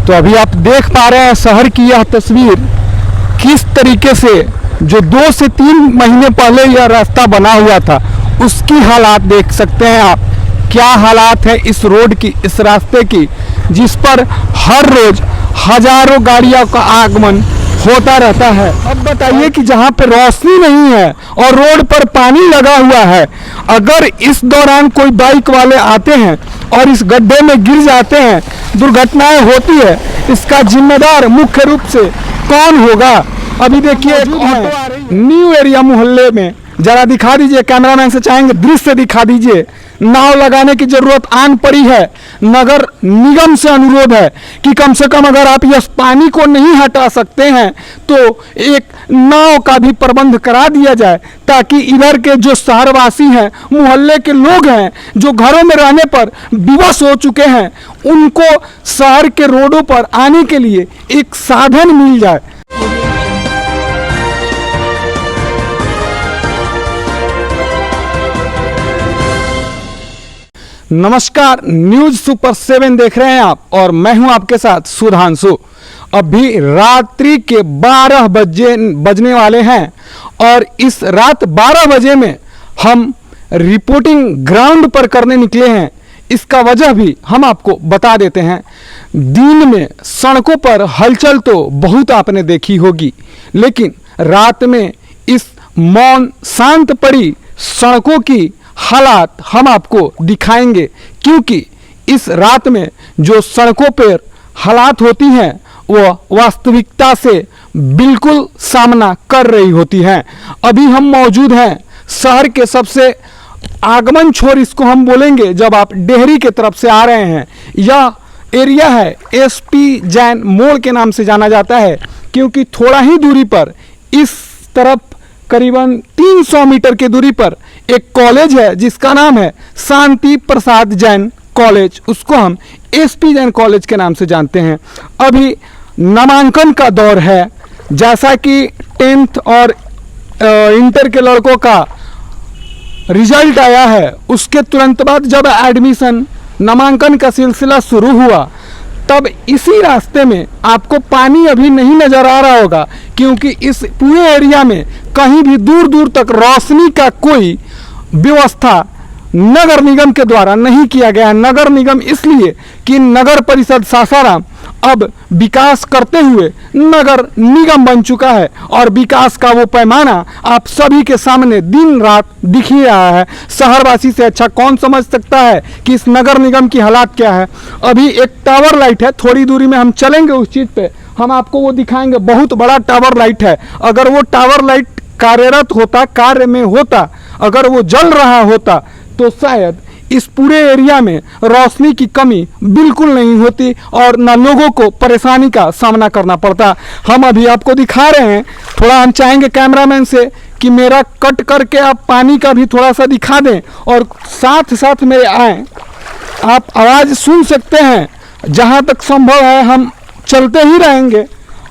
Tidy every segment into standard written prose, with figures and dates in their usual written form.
तो अभी आप देख पा रहे हैं शहर की यह तस्वीर किस तरीके से जो 2 से 3 महीने पहले यह रास्ता बना हुआ था उसकी हालात देख सकते हैं आप। क्या हालात है इस रोड की, इस रास्ते की, जिस पर हर रोज हजारों गाड़ियों का आगमन होता रहता है। अब बताइए कि जहाँ पे रोशनी नहीं है और रोड पर पानी लगा हुआ है, अगर इस दौरान कोई बाइक वाले आते हैं और इस गड्ढे में गिर जाते हैं, दुर्घटनाएं होती है, इसका जिम्मेदार मुख्य रूप से कौन होगा? अभी देखिए न्यू एरिया मोहल्ले में, जरा दिखा दीजिए, कैमरामैन से चाहेंगे दृश्य दिखा दीजिए। नाव लगाने की जरूरत आन पड़ी है। नगर निगम से अनुरोध है कि कम से कम अगर आप इस पानी को नहीं हटा सकते हैं तो एक नाव का भी प्रबंध करा दिया जाए, ताकि इधर के जो शहरवासी हैं, मोहल्ले के लोग हैं, जो घरों में रहने पर विवश हो चुके हैं, उनको शहर के रोडों पर आने के लिए एक साधन मिल जाए। नमस्कार, न्यूज सुपर 7 देख रहे हैं आप और मैं हूं आपके साथ सुधांशु। अभी रात्रि के 12 बजने वाले हैं और इस रात 12 बजे में हम रिपोर्टिंग ग्राउंड पर करने निकले हैं। इसका वजह भी हम आपको बता देते हैं। दिन में सड़कों पर हलचल तो बहुत आपने देखी होगी, लेकिन रात में इस मौन शांत पड़ी सड़कों की हालात हम आपको दिखाएंगे, क्योंकि इस रात में जो सड़कों पर हालात होती हैं वह वास्तविकता से बिल्कुल सामना कर रही होती हैं। अभी हम मौजूद हैं शहर के सबसे आगमन छोर, इसको हम बोलेंगे, जब आप डेहरी के तरफ से आ रहे हैं। यह एरिया है एसपी जैन मोड़ के नाम से जाना जाता है, क्योंकि थोड़ा ही दूरी पर इस तरफ करीबन 300 मीटर की दूरी पर एक कॉलेज है जिसका नाम है शांति प्रसाद जैन कॉलेज। उसको हम एसपी जैन कॉलेज के नाम से जानते हैं। अभी नामांकन का दौर है। जैसा कि 10th और इंटर के लड़कों का रिजल्ट आया है, उसके तुरंत बाद जब एडमिशन नामांकन का सिलसिला शुरू हुआ, तब इसी रास्ते में आपको पानी अभी नहीं नजर आ रहा होगा, क्योंकि इस पूरे एरिया में कहीं भी दूर दूर तक रोशनी का कोई व्यवस्था नगर निगम के द्वारा नहीं किया गया है। नगर निगम इसलिए कि नगर परिषद सासाराम अब विकास करते हुए नगर निगम बन चुका है और विकास का वो पैमाना आप सभी के सामने दिन रात दिख ही रहा है। शहरवासी से अच्छा कौन समझ सकता है कि इस नगर निगम की हालात क्या है। अभी एक टावर लाइट है, थोड़ी दूरी में हम चलेंगे, उस चीज़ पे हम आपको वो दिखाएंगे। बहुत बड़ा टावर लाइट है। अगर वो टावर लाइट कार्यरत होता, कार्य में होता, अगर वो जल रहा होता, तो शायद इस पूरे एरिया में रोशनी की कमी बिल्कुल नहीं होती और न लोगों को परेशानी का सामना करना पड़ता। हम अभी आपको दिखा रहे हैं, थोड़ा हम चाहेंगे कैमरामैन से कि मेरा कट करके आप पानी का भी थोड़ा सा दिखा दें और साथ साथ मेरे आएँ। आप आवाज़ सुन सकते हैं। जहाँ तक संभव है हम चलते ही रहेंगे।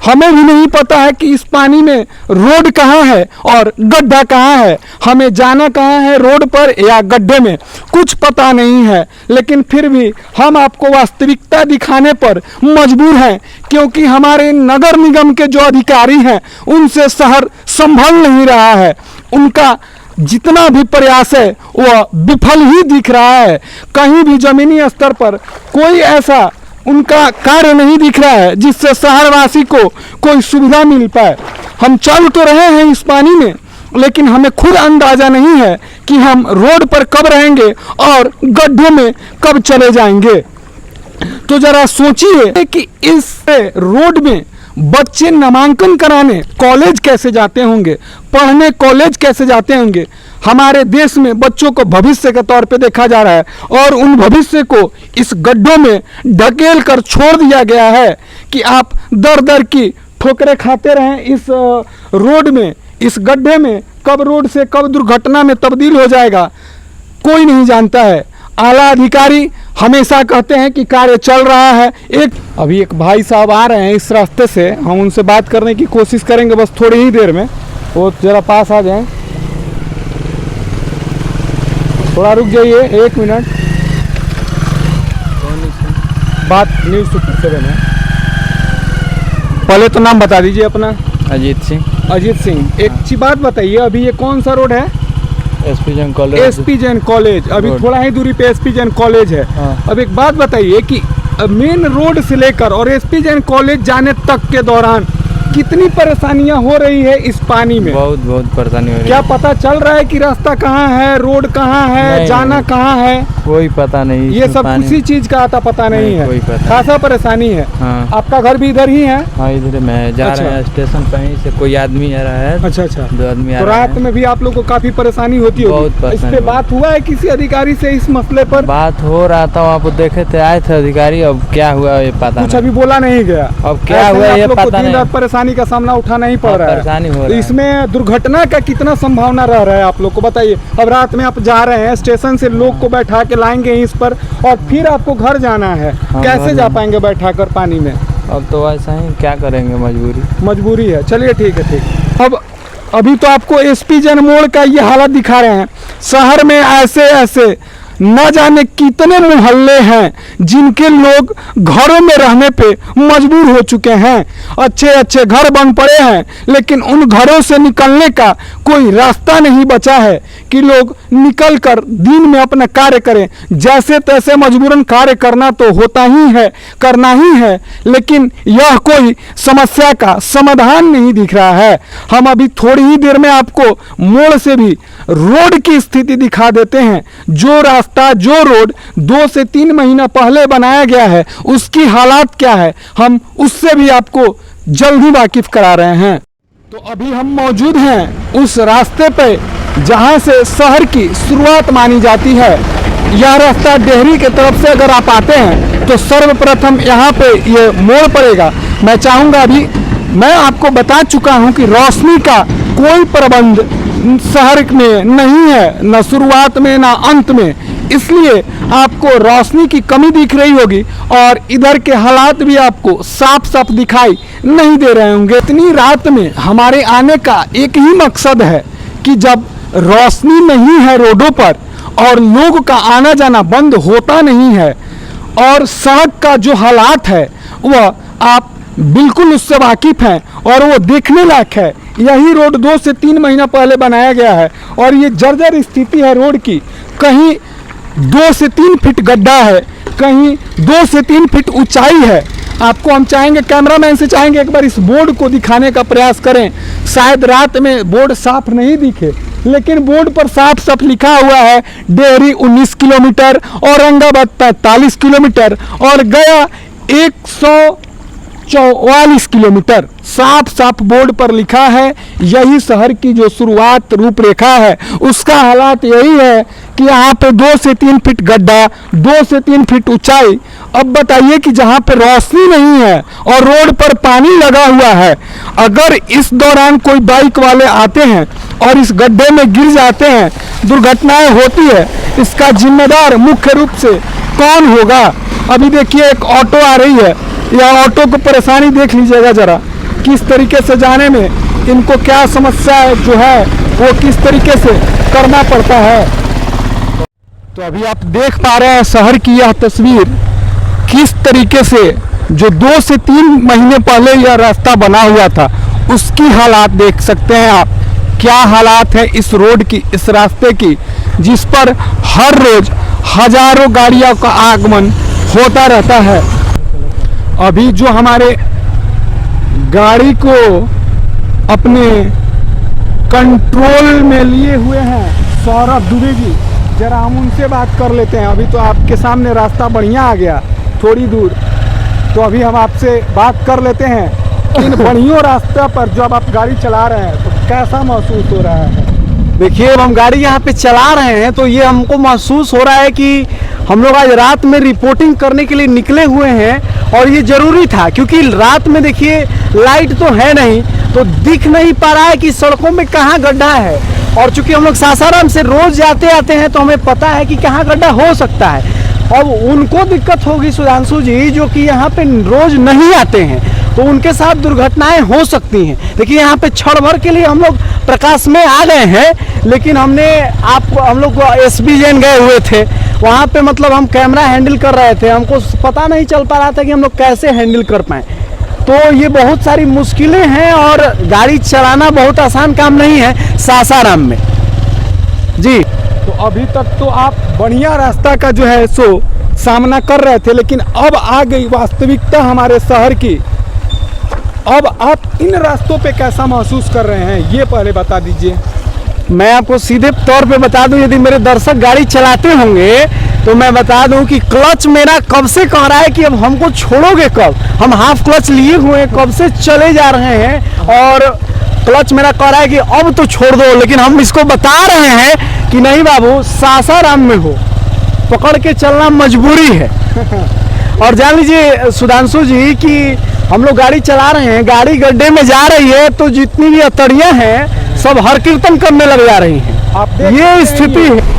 हमें भी नहीं पता है कि इस पानी में रोड कहाँ है और गड्ढा कहाँ है, हमें जाना कहाँ है, रोड पर या गड्ढे में, कुछ पता नहीं है। लेकिन फिर भी हम आपको वास्तविकता दिखाने पर मजबूर हैं, क्योंकि हमारे नगर निगम के जो अधिकारी हैं उनसे शहर संभल नहीं रहा है। उनका जितना भी प्रयास है वह विफल ही दिख रहा है। कहीं भी जमीनी स्तर पर कोई ऐसा उनका कार्य नहीं दिख रहा है जिससे शहरवासी को कोई सुविधा मिल पाए। हम चल तो रहे हैं इस पानी में, लेकिन हमें खुद अंदाजा नहीं है कि हम रोड पर कब रहेंगे और गड्ढों में कब चले जाएंगे। तो जरा सोचिए कि इस रोड में बच्चे नामांकन कराने कॉलेज कैसे जाते होंगे, पढ़ने कॉलेज कैसे जाते होंगे। हमारे देश में बच्चों को भविष्य के तौर पे देखा जा रहा है और उन भविष्य को इस गड्ढों में ढकेल कर छोड़ दिया गया है कि आप दर दर की ठोकरें खाते रहें इस रोड में, इस गड्ढे में। कब रोड से कब दुर्घटना में तब्दील हो जाएगा कोई नहीं जानता है। आला अधिकारी हमेशा कहते हैं कि कार्य चल रहा है। अभी एक भाई साहब आ रहे हैं इस रास्ते से, हम उनसे बात करने की कोशिश करेंगे बस थोड़ी ही देर में। वो जरा पास आ जाएं, थोड़ा रुक जाइए 1 मिनट। बात न्यूज़ सुपर 7 है। पहले तो नाम बता दीजिए अपना। अजीत सिंह। अजीत सिंह, एक अच्छी बात बताइए, अभी ये कौन सा रोड है? SP Jain college. SP Jain college, अभी थोड़ा ही दूरी पे एसपी जैन कॉलेज है। हाँ। अब एक बात बताइए कि मेन रोड से लेकर और एसपी जैन कॉलेज जाने तक के दौरान कितनी परेशानियां हो रही है इस पानी में? बहुत परेशानी हो रही है। क्या पता चल रहा है कि रास्ता कहाँ है, रोड कहाँ है, नहीं, जाना कहाँ है? कोई पता नहीं। ये सब किसी चीज का आता पता नहीं है। कोई पता खासा परेशानी है। हाँ। आपका घर भी इधर ही है? हाँ, इधर मैं जा रहा है स्टेशन पे, ही से कोई आदमी आ रहा है। अच्छा अच्छा। 2 आदमी आ तो रहा रात है। में भी आप लोग को काफी परेशानी होती है? बहुत परेशानी। इस पे बात हुआ है किसी अधिकारी से इस मसले पर? बात हो रहा था, वहाँ पर देखे थे, आए थे अधिकारी। अब क्या हुआ ये पता कुछ नहीं। अभी बोला नहीं गया? अब क्या हुआ ये पता नहीं। परेशानी का सामना उठाना ही पड़ रहा है। परेशानी हो तो रहा है। इसमें दुर्घटना का कितना संभावना रह रहा है आप लोग को बताइए? अब रात में आप जा रहे हैं, स्टेशन से लोग को बैठा के लाएंगे इस पर और फिर आपको घर जाना है, कैसे जा पाएंगे बैठा कर पानी में? अब तो ऐसा ही, क्या करेंगे, मजबूरी है। चलिए ठीक है, ठीक। अब अभी तो आपको एसपी जैन मोड़ का ये हालत दिखा रहे हैं। शहर में ऐसे ऐसे न जाने कितने मोहल्ले हैं जिनके लोग घरों में रहने पे मजबूर हो चुके हैं। अच्छे अच्छे घर बन पड़े हैं, लेकिन उन घरों से निकलने का कोई रास्ता नहीं बचा है कि लोग निकल कर दिन में अपना कार्य करें। जैसे तैसे मजबूरन कार्य करना तो होता ही है, करना ही है, लेकिन यह कोई समस्या का समाधान नहीं दिख रहा है। हम अभी थोड़ी ही देर में आपको मोड़ से भी रोड की स्थिति दिखा देते हैं। जो रास्ता, जो रोड 2 से 3 महीना पहले बनाया गया है, उसकी हालात क्या है, हम उससे भी आपको जल्द ही वाकिफ करा रहे हैं। तो अभी हम मौजूद हैं उस रास्ते पे जहां से शहर की शुरुआत मानी जाती है। यह रास्ता डेहरी के तरफ से अगर आप आते हैं तो सर्वप्रथम यहाँ पे ये मोड़ पड़ेगा। मैं चाहूँगा, अभी मैं आपको बता चुका हूँ कि रोशनी का कोई प्रबंध शहर में नहीं है, न शुरुआत में न अंत में, इसलिए आपको रोशनी की कमी दिख रही होगी और इधर के हालात भी आपको साफ साफ दिखाई नहीं दे रहे होंगे। इतनी रात में हमारे आने का एक ही मकसद है कि जब रोशनी नहीं है रोडों पर और लोग का आना जाना बंद होता नहीं है और सड़क का जो हालात है वह आप बिल्कुल उससे वाकिफ हैं और वो देखने लायक है। यही रोड 2 से 3 महीना पहले बनाया गया है और ये जर्जर स्थिति है रोड की। कहीं 2 से 3 फीट गड्ढा है, कहीं 2 से 3 फीट ऊंचाई है। आपको हम चाहेंगे, कैमरामैन से चाहेंगे, एक बार इस बोर्ड को दिखाने का प्रयास करें। शायद रात में बोर्ड साफ नहीं दिखे, लेकिन बोर्ड पर साफ साफ लिखा हुआ है डेहरी 19 किलोमीटर, औरंगाबाद 45 किलोमीटर और गया 144 किलोमीटर। साफ साफ बोर्ड पर लिखा है। यही शहर की जो शुरुआत रूपरेखा है, उसका हालात यही है कि यहाँ पे 2 से 3 फीट गड्ढा, 2 से 3 फीट ऊंचाई। अब बताइए कि जहाँ पे रोशनी नहीं है और रोड पर पानी लगा हुआ है, अगर इस दौरान कोई बाइक वाले आते हैं और इस गड्ढे में गिर जाते हैं, दुर्घटनाएं होती है, इसका जिम्मेदार मुख्य रूप से कौन होगा? अभी देखिए एक ऑटो आ रही है, यह ऑटो को परेशानी देख लीजिएगा जरा, किस तरीके से जाने में इनको क्या समस्या जो है वो किस तरीके से करना पड़ता है। तो अभी आप देख पा रहे हैं शहर की यह तस्वीर, किस तरीके से जो 2 से 3 महीने पहले यह रास्ता बना हुआ था उसकी हालात देख सकते हैं आप। क्या हालात है इस रोड की, इस रास्ते की, जिस पर हर रोज हजारों गाड़ियों का आगमन होता रहता है। अभी जो हमारे गाड़ी को अपने कंट्रोल में लिए हुए हैं सौरभ दुबे जी, जरा हम उनसे बात कर लेते हैं। अभी तो आपके सामने रास्ता बढ़िया आ गया थोड़ी दूर, तो अभी हम आपसे बात कर लेते हैं कि इन बढ़िया रास्ते पर जब आप गाड़ी चला रहे हैं तो कैसा महसूस हो रहा है? देखिए, हम गाड़ी यहाँ पे चला रहे हैं तो ये हमको महसूस हो रहा है कि हम लोग आज रात में रिपोर्टिंग करने के लिए निकले हुए हैं और ये ज़रूरी था, क्योंकि रात में देखिए लाइट तो है नहीं, तो दिख नहीं पा रहा है कि सड़कों में कहाँ गड्ढा है। और चूंकि हम लोग सासाराम से रोज़ जाते आते हैं तो हमें पता है कि कहाँ गड्ढा हो सकता है। अब उनको दिक्कत होगी सुधांशु जी, जो कि यहाँ पे रोज़ नहीं आते हैं, तो उनके साथ दुर्घटनाएं हो सकती हैं। देखिए, यहाँ पे क्षण भर के लिए हम लोग प्रकाश में आ गए हैं, लेकिन हम लोग एसपी जैन गए हुए थे, वहाँ पे मतलब हम कैमरा हैंडल कर रहे थे, हमको पता नहीं चल पा रहा था कि हम लोग कैसे हैंडल कर पाएँ। तो ये बहुत सारी मुश्किलें हैं और गाड़ी चलाना बहुत आसान काम नहीं है सासाराम में जी। तो अभी तक तो आप बढ़िया रास्ता का जो है सो सामना कर रहे थे, लेकिन अब आ गई वास्तविकता हमारे शहर की। अब आप इन रास्तों पे कैसा महसूस कर रहे हैं, ये पहले बता दीजिए। मैं आपको सीधे तौर पे बता दूं, यदि मेरे दर्शक गाड़ी चलाते होंगे तो मैं बता दूं कि क्लच मेरा कब से कह रहा है कि अब हमको छोड़ोगे कब। हम हाफ क्लच लिए हुए हैं, कब से चले जा रहे हैं और क्लच मेरा कह रहा है कि अब तो छोड़ दो, लेकिन हम इसको बता रहे हैं कि नहीं बाबू, सासाराम में हो, पकड़ के चलना मजबूरी है। और जान लीजिए सुधांशु जी कि हम लोग गाड़ी चला रहे हैं, गाड़ी गड्ढे में जा रही है तो जितनी भी अतड़ियां हैं सब हर कीर्तन करने लग जा रही हैं। आप देख ये सकते हैं स्थिति ये। है।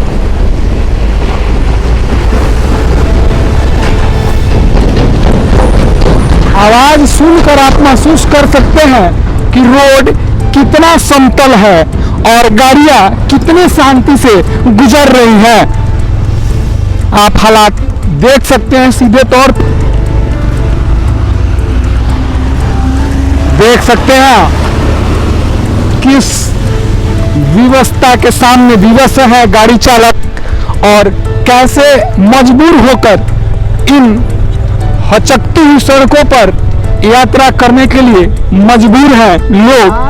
आवाज सुनकर आप महसूस कर सकते हैं कि रोड कितना समतल है और गाड़ियां कितने शांति से गुजर रही हैं। आप हालात देख सकते हैं, सीधे तौर पर देख सकते हैं किस विवस्था के सामने विवश है गाड़ी चालक और कैसे मजबूर होकर इन हचकती हुई सड़कों पर यात्रा करने के लिए मजबूर हैं लोग।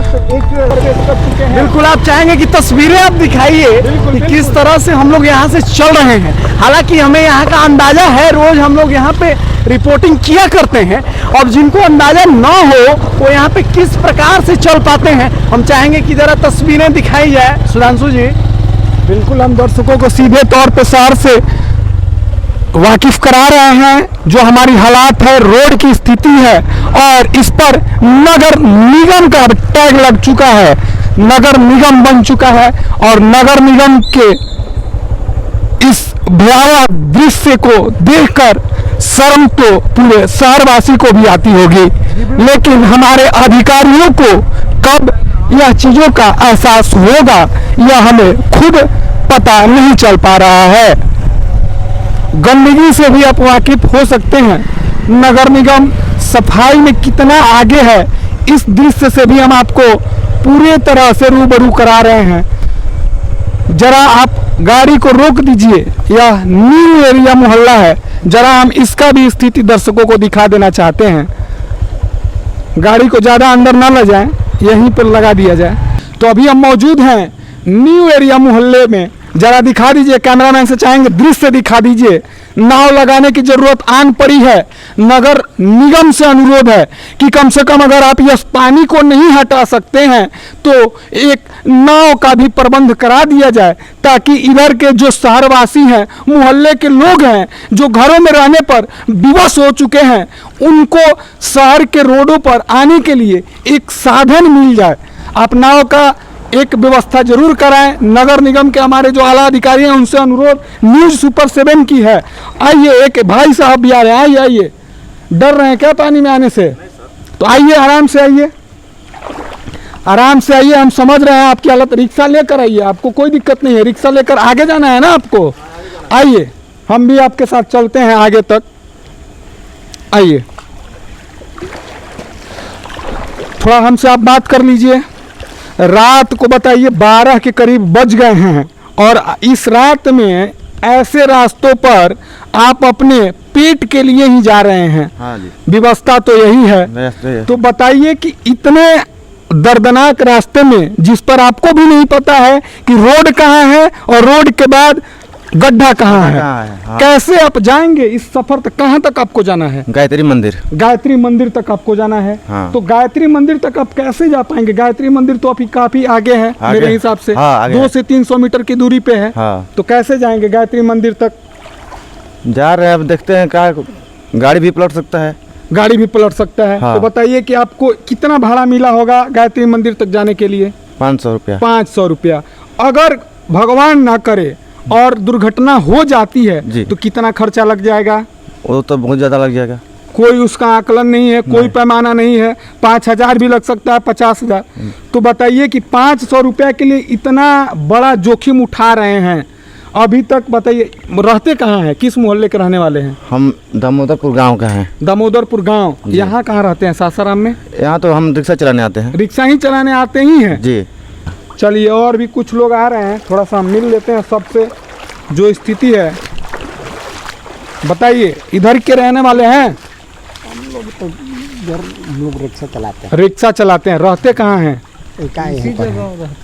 बिल्कुल आप चाहेंगे कि तस्वीरें आप दिखाइए कि किस तरह से हम लोग यहाँ से चल रहे हैं। हालांकि हमें यहाँ का अंदाजा है, रोज हम लोग यहाँ पे रिपोर्टिंग किया करते हैं और जिनको अंदाजा ना हो वो यहाँ पे किस प्रकार से चल पाते हैं, हम चाहेंगे कि जरा तस्वीरें दिखाई जाए। सुधांशु जी बिल्कुल, हम दर्शकों को सीधे तौर पे शहर से वाकिफ करा रहे हैं जो हमारी हालात है, रोड की स्थिति है और इस पर नगर निगम का टैग लग चुका है, नगर निगम बन चुका है और नगर निगम के इस भयावह दृश्य को देखकर शर्म तो पूरे शहरवासी को भी आती होगी, लेकिन हमारे अधिकारियों को कब यह चीजों का एहसास होगा यह हमें खुद पता नहीं चल पा रहा है। गंदगी से भी आप वाकिफ हो सकते हैं, नगर निगम सफाई में कितना आगे है, इस दृश्य से भी हम आपको पूरे तरह से रूबरू करा रहे हैं। जरा आप गाड़ी को रोक दीजिए, यह न्यू एरिया मोहल्ला है, जरा हम इसका भी स्थिति दर्शकों को दिखा देना चाहते हैं। गाड़ी को ज़्यादा अंदर ना ले जाएं, यहीं पर लगा दिया जाए। तो अभी हम मौजूद हैं न्यू एरिया मोहल्ले में, जरा दिखा दीजिए, कैमरामैन से चाहेंगे दृश्य दिखा दीजिए। नाव लगाने की जरूरत आन पड़ी है, नगर निगम से अनुरोध है कि कम से कम अगर आप इस पानी को नहीं हटा सकते हैं तो एक नाव का भी प्रबंध करा दिया जाए, ताकि इधर के जो शहरवासी हैं, मोहल्ले के लोग हैं जो घरों में रहने पर विवश हो चुके हैं, उनको शहर के रोडों पर आने के लिए एक साधन मिल जाए। आप नाव का एक व्यवस्था जरूर कराएं। नगर निगम के हमारे जो आला अधिकारी हैं उनसे अनुरोध न्यूज़ सुपर 7 की है। आइए, एक भाई साहब भी आ रहे हैं, आइए आइए। डर रहे हैं क्या पानी में आने से? तो आइए, आराम से आइए, आराम से आइए, हम समझ रहे हैं आपकी हालत। रिक्शा लेकर आइए, आपको कोई दिक्कत नहीं है, रिक्शा लेकर आगे जाना है ना आपको। आइए, हम भी आपके साथ चलते हैं आगे तक। आइए, थोड़ा हमसे आप बात कर लीजिए। रात को बताइए 12 के करीब बज गए हैं और इस रात में ऐसे रास्तों पर आप अपने पेट के लिए ही जा रहे हैं। हाँ जी, व्यवस्था तो यही है। तो बताइए कि इतने दर्दनाक रास्ते में, जिस पर आपको भी नहीं पता है कि रोड कहाँ है और रोड के बाद गड्ढा कहाँ है, हाँ। कैसे आप जाएंगे इस सफर तक? कहाँ तक आपको जाना है? गायत्री मंदिर। गायत्री मंदिर तक आपको जाना है। हाँ। तो गायत्री मंदिर तक आप कैसे जा पाएंगे? गायत्री मंदिर तो अभी काफी आगे है, आगे? मेरे हिसाब से हाँ, आगे 200 से 300 मीटर की दूरी पे है। हाँ। तो कैसे जाएंगे गायत्री मंदिर तक? जा रहे हैं, अब देखते हैं, क्या गाड़ी भी पलट सकता है। गाड़ी भी पलट सकता है। हाँ। तो बताइए कि आपको कितना भाड़ा मिला होगा गायत्री मंदिर तक जाने के लिए? 500 रुपया। 500 रुपया। अगर भगवान ना करे और दुर्घटना हो जाती है जी। तो कितना खर्चा लग जाएगा? वो तो बहुत ज़्यादा लग जाएगा। कोई उसका आकलन नहीं है, कोई नहीं। पैमाना नहीं है। 5,000 भी लग सकता है, 50,000। तो बताइए कि 500 रुपया के लिए इतना बड़ा जोखिम उठा रहे हैं अभी तक बताइए, रहते कहाँ हैं, किस मोहल्ले के रहने वाले हैं? हम दामोदरपुर गांव के हैं। दामोदरपुर गांव। यहाँ कहाँ रहते हैं? सासाराम में। यहाँ तो हम रिक्शा चलाने आते हैं। रिक्शा ही चलाने आते ही हैं? जी। चलिए, और भी कुछ लोग आ रहे हैं, थोड़ा सा मिल लेते हैं सबसे, जो स्थिति है। बताइए, इधर के रहने वाले हैं? हम लोग रिक्शा चलाते हैं। रिक्शा चलाते हैं। रहते कहाँ हैं?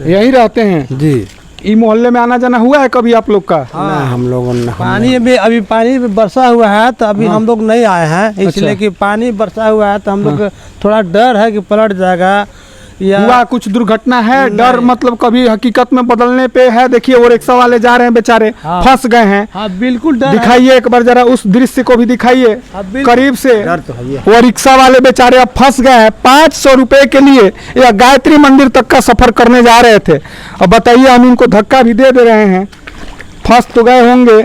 यहीं रहते हैं जी। ई मोहल्ले में आना जाना हुआ है कभी आप लोग का? ना, हम लोगों ने पानी में अभी पानी बरसा हुआ है तो अभी हम लोग नहीं आए हैं, इसलिए कि पानी बरसा हुआ है तो हम लोग को थोड़ा डर है कि पलट जाएगा या हुआ कुछ दुर्घटना है? डर मतलब कभी हकीकत में बदलने पे है? देखिए, वो रिक्शा वाले जा रहे हैं बेचारे, हाँ। फंस गए हैं। हाँ बिल्कुल डर है। दिखाइए एक बार जरा उस दृश्य को भी दिखाइए करीब से। डर तो है। वो रिक्शा वाले बेचारे अब फंस गए हैं। 500 रुपए के लिए या गायत्री मंदिर तक का सफर करने जा रहे थे। अब बताइए, हम इनको धक्का भी दे रहे हैं। फंस तो गए होंगे,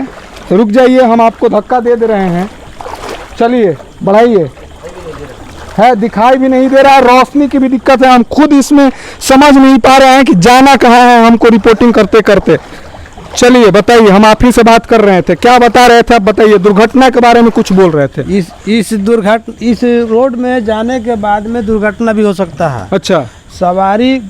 रुक जाइए, हम आपको धक्का दे रहे हैं। चलिए, बढ़ाइए। है, दिखाई भी नहीं दे रहा है, रोशनी की भी दिक्कत है। हम खुद इसमें समझ नहीं पा रहे हैं कि जाना कहाँ है हमको रिपोर्टिंग करते करते। चलिए बताइए, हम आप ही से बात कर रहे थे, क्या बता रहे थे आप? बताइए, दुर्घटना के बारे में कुछ बोल रहे थे। इस रोड में जाने के बाद में दुर्घटना भी हो सकता है। अच्छा। सवारी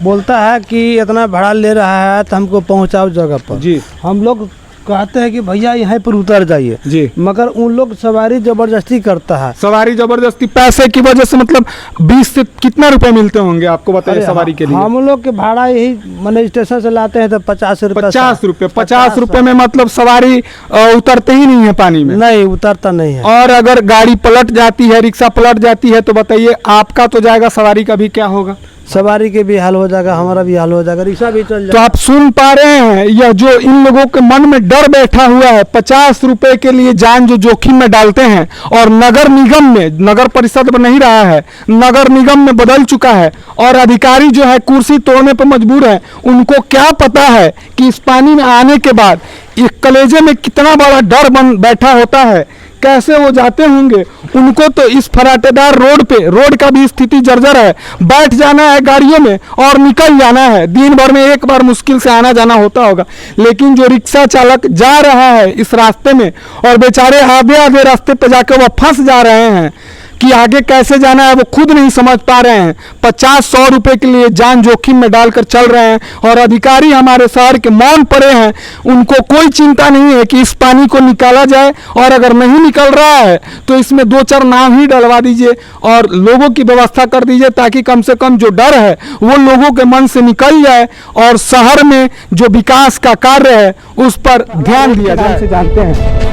बोलता है कि इतना भाड़ा ले रहा है तो हमको पहुंचाओ जगह पर। जी। हम लोग कहते हैं कि भैया यहाँ पर उतर जाइए जी, मगर उन लोग सवारी जबरदस्ती करता है। सवारी जबरदस्ती पैसे की वजह से, मतलब 20 से कितना रुपए मिलते होंगे आपको बताइए सवारी के लिए? हम लोग के भाड़ा यही मैंने स्टेशन से लाते हैं तो 50 रुपये। 50 रुपए। 50 रुपए में मतलब सवारी उतरते ही नहीं है पानी में? नहीं उतरता नहीं है। और अगर गाड़ी पलट जाती है, रिक्शा पलट जाती है, तो बताइए आपका तो जाएगा, सवारी का भी क्या होगा? सवारी के भी हाल हो जाएगा, हमारा भी हाल हो जाएगा, रिक्शा भी चल तो जाएगा। आप सुन पा रहे हैं, यह जो इन लोगों के मन में डर बैठा हुआ है, 50 रुपए के लिए जान जो जोखिम में डालते हैं, और नगर निगम में, नगर परिषद में नहीं रहा है, नगर निगम में बदल चुका है, और अधिकारी जो है कुर्सी तोड़ने पर मजबूर है। उनको क्या पता है कि इस पानी में आने के बाद एक कलेजे में कितना बड़ा डर बन बैठा होता है, कैसे वो जाते होंगे। उनको तो इस फराटेदार रोड पे, रोड का भी स्थिति जर्जर है, बैठ जाना है गाड़ियों में और निकल जाना है। दिन भर में एक बार मुश्किल से आना जाना होता होगा, लेकिन जो रिक्शा चालक जा रहा है इस रास्ते में, और बेचारे आधे आधे रास्ते पे जाकर वो फंस जा रहे हैं कि आगे कैसे जाना है वो खुद नहीं समझ पा रहे हैं। 50-100 रुपए के लिए जान जोखिम में डालकर चल रहे हैं, और अधिकारी हमारे शहर के मौन पड़े हैं। उनको कोई चिंता नहीं है कि इस पानी को निकाला जाए, और अगर नहीं निकल रहा है तो इसमें 2-4 नाव ही डलवा दीजिए और लोगों की व्यवस्था कर दीजिए, ताकि कम से कम जो डर है वो लोगों के मन से निकल जाए, और शहर में जो विकास का कार्य है उस पर ध्यान दिया जाए। जानते हैं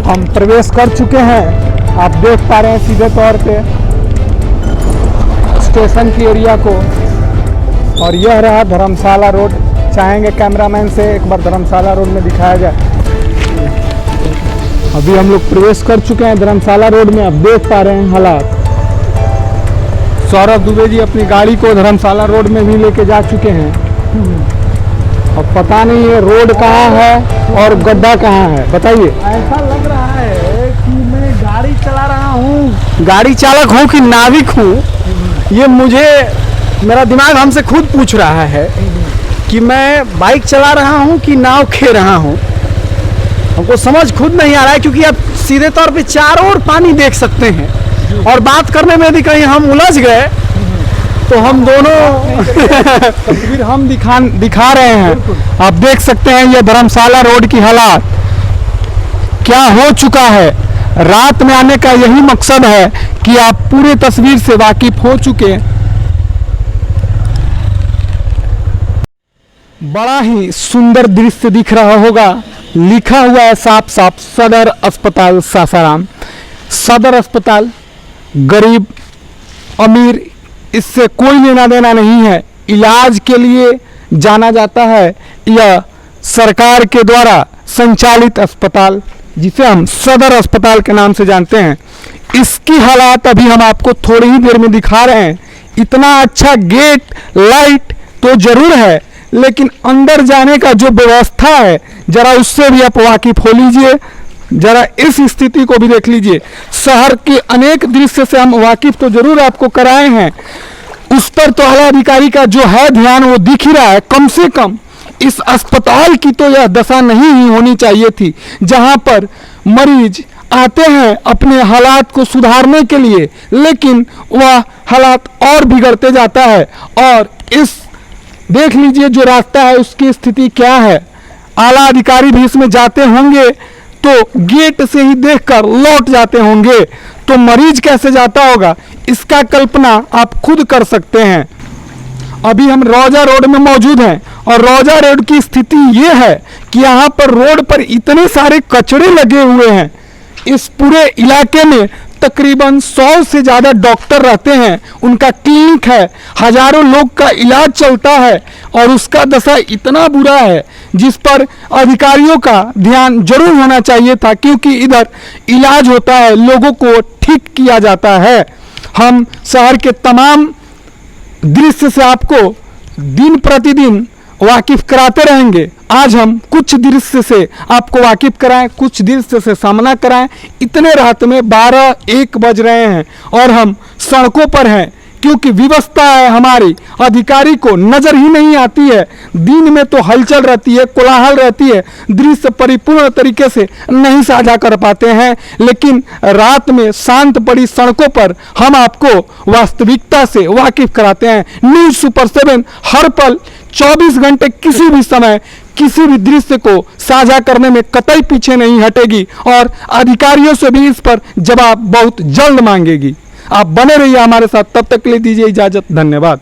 हम प्रवेश कर चुके हैं, आप देख पा रहे हैं सीधे तौर पे स्टेशन की एरिया को, और यह रहा धर्मशाला रोड। चाहेंगे कैमरामैन से एक बार धर्मशाला रोड में दिखाया जाए। अभी हम लोग प्रवेश कर चुके हैं धर्मशाला रोड में, आप देख पा रहे हैं हालात। सौरभ दुबे जी अपनी गाड़ी को धर्मशाला रोड में भी लेके जा चुके हैं। अब पता नहीं है रोड कहाँ है और गड्ढा कहाँ है, बताइए। ऐसा लग रहा है कि मैं गाड़ी चला रहा हूँ, गाड़ी चालक हूँ कि नाविक हूँ, ये मुझे मेरा दिमाग हमसे खुद पूछ रहा है कि मैं बाइक चला रहा हूँ कि नाव खे रहा हूँ। हमको समझ खुद नहीं आ रहा है, क्योंकि आप सीधे तौर पे चारों ओर पानी देख सकते हैं, और बात करने में भी कहीं हम उलझ गए तो हम दोनों तस्वीर हम दिखा रहे हैं। आप देख सकते हैं ये धर्मशाला रोड की हालात क्या हो चुका है। रात में आने का यही मकसद है कि आप पूरे तस्वीर से वाकिफ हो चुके। बड़ा ही सुंदर दृश्य दिख रहा होगा, लिखा हुआ है साफ साफ सदर अस्पताल सासाराम। सदर अस्पताल, गरीब अमीर इससे कोई लेना देना नहीं है। इलाज के लिए जाना जाता है, यह सरकार के द्वारा संचालित अस्पताल, जिसे हम सदर अस्पताल के नाम से जानते हैं। इसकी हालात अभी हम आपको थोड़ी ही देर में दिखा रहे हैं। इतना अच्छा गेट लाइट तो जरूर है, लेकिन अंदर जाने का जो व्यवस्था है जरा उससे भी आप वाकिफ हो लीजिए। जरा इस स्थिति को भी देख लीजिए। शहर के अनेक दृश्य से हम वाकिफ तो जरूर आपको कराए हैं, उस पर तो आला अधिकारी का जो है ध्यान वो दिख ही रहा है। कम से कम इस अस्पताल की तो यह दशा नहीं ही होनी चाहिए थी, जहां पर मरीज आते हैं अपने हालात को सुधारने के लिए, लेकिन वह हालात और बिगड़ते जाता है। और इस देख लीजिए जो रास्ता है उसकी स्थिति क्या है। आला अधिकारी भी इसमें जाते होंगे तो गेट से ही देखकर लौट जाते होंगे, तो मरीज कैसे जाता होगा इसका कल्पना आप खुद कर सकते हैं। अभी हम रौजा रोड में मौजूद हैं और रौजा रोड की स्थिति ये है कि यहाँ पर रोड पर इतने सारे कचरे लगे हुए हैं। इस पूरे इलाके में तकरीबन 100 से ज़्यादा डॉक्टर रहते हैं, उनका क्लिनिक है, हजारों लोग का इलाज चलता है और उसका दशा इतना बुरा है जिस पर अधिकारियों का ध्यान जरूर होना चाहिए था, क्योंकि इधर इलाज होता है, लोगों को ठीक किया जाता है। हम शहर के तमाम दृश्य से आपको दिन प्रतिदिन वाकिफ कराते रहेंगे। आज हम कुछ दृश्य से आपको वाकिफ कराएं, कुछ दृश्य से सामना कराएं। इतने रात में 12-1 बज रहे हैं और हम सड़कों पर हैं, क्योंकि व्यवस्था है हमारी अधिकारी को नजर ही नहीं आती है। दिन में तो हलचल रहती है, कोलाहल रहती है, दृश्य परिपूर्ण तरीके से नहीं साझा कर पाते हैं, लेकिन रात में शांत पड़ी सड़कों पर हम आपको वास्तविकता से वाकिफ कराते हैं। न्यूज़ सुपर 7 हर पल 24 घंटे किसी भी समय किसी भी दृश्य को साझा करने में कतई पीछे नहीं हटेगी और अधिकारियों से भी इस पर जवाब बहुत जल्द मांगेगी। आप बने रहिए हमारे साथ, तब तक के लिए दीजिए इजाजत, धन्यवाद।